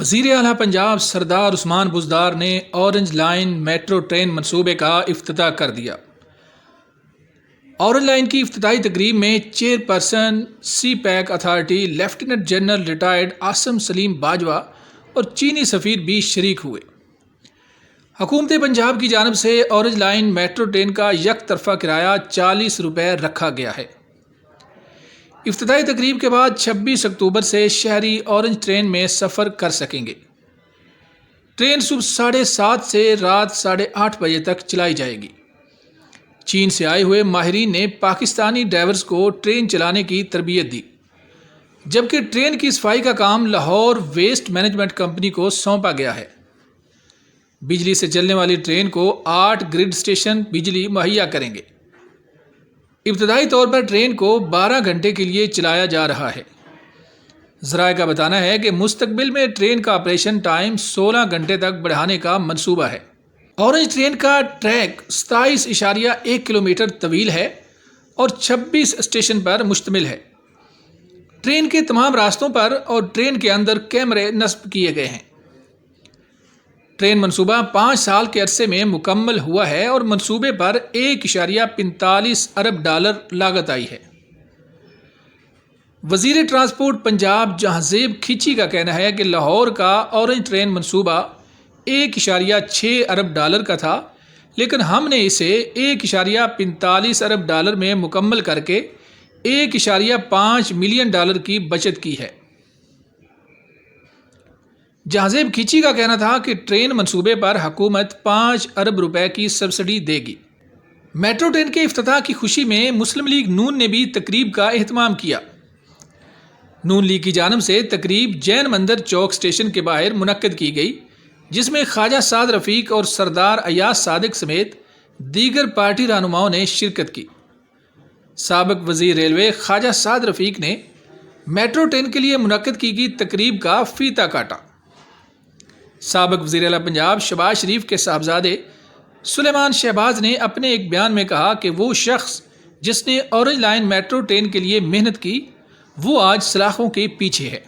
وزیر اعلیٰ پنجاب سردار عثمان بزدار نے اورنج لائن میٹرو ٹرین منصوبے کا افتتاح کر دیا۔ اورنج لائن کی افتتاحی تقریب میں chairperson CPEC authority lieutenant general retired Asim Saleem Bajwa اور چینی سفیر بھی شریک ہوئے۔ حکومت پنجاب کی جانب سے اورنج لائن میٹرو ٹرین کا یک طرفہ کرایہ 40 روپے رکھا گیا ہے۔ افتتاحی تقریب کے بعد 26 اکتوبر سے شہری اورنج ٹرین میں سفر کر سکیں گے۔ ٹرین صبح 7:30 سے رات 8:30 بجے تک چلائی جائے گی۔ چین سے آئے ہوئے ماہرین نے پاکستانی ڈرائیورز کو ٹرین چلانے کی تربیت دی، جبکہ ٹرین کی صفائی کا کام لاہور ویسٹ مینجمنٹ کمپنی کو سونپا گیا ہے۔ بجلی سے چلنے والی ٹرین کو 8 گرڈ اسٹیشن بجلی مہیا کریں گے۔ ابتدائی طور پر ٹرین کو 12 گھنٹے کے لیے چلایا جا رہا ہے۔ ذرائع کا بتانا ہے کہ مستقبل میں ٹرین کا آپریشن ٹائم 16 گھنٹے تک بڑھانے کا منصوبہ ہے۔ اورنج ٹرین کا ٹریک 27.1 کلومیٹر طویل ہے اور 26 اسٹیشن پر مشتمل ہے۔ ٹرین کے تمام راستوں پر اور ٹرین کے اندر کیمرے نصب کیے گئے ہیں۔ ٹرین منصوبہ 5 سال کے عرصے میں مکمل ہوا ہے اور منصوبے پر $1.45 ارب لاگت آئی ہے۔ وزیر ٹرانسپورٹ پنجاب جہانزیب کھچی کا کہنا ہے کہ لاہور کا اورنج ٹرین منصوبہ $1.6 ارب کا تھا، لیکن ہم نے اسے $1.45 ارب میں مکمل کر کے $1.5 ملین کی بچت کی ہے۔ جہانزیب کھچی کا کہنا تھا کہ ٹرین منصوبے پر حکومت 5 ارب روپے کی سبسڈی دے گی۔ میٹرو ٹرین کے افتتاح کی خوشی میں مسلم لیگ نون نے بھی تقریب کا اہتمام کیا۔ نون لیگ کی جانب سے تقریب جین مندر چوک اسٹیشن کے باہر منعقد کی گئی، جس میں خواجہ سعد رفیق اور سردار ایاز صادق سمیت دیگر پارٹی رہنماؤں نے شرکت کی۔ سابق وزیر ریلوے خواجہ سعد رفیق نے میٹرو ٹرین کے لیے منعقد کی گئی تقریب کا فیتہ کاٹا۔ سابق وزیر اعلیٰ پنجاب شہباز شریف کے صاحبزادے سلیمان شہباز نے اپنے ایک بیان میں کہا کہ وہ شخص جس نے اورنج لائن میٹرو ٹرین کے لیے محنت کی، وہ آج سلاخوں کے پیچھے ہے۔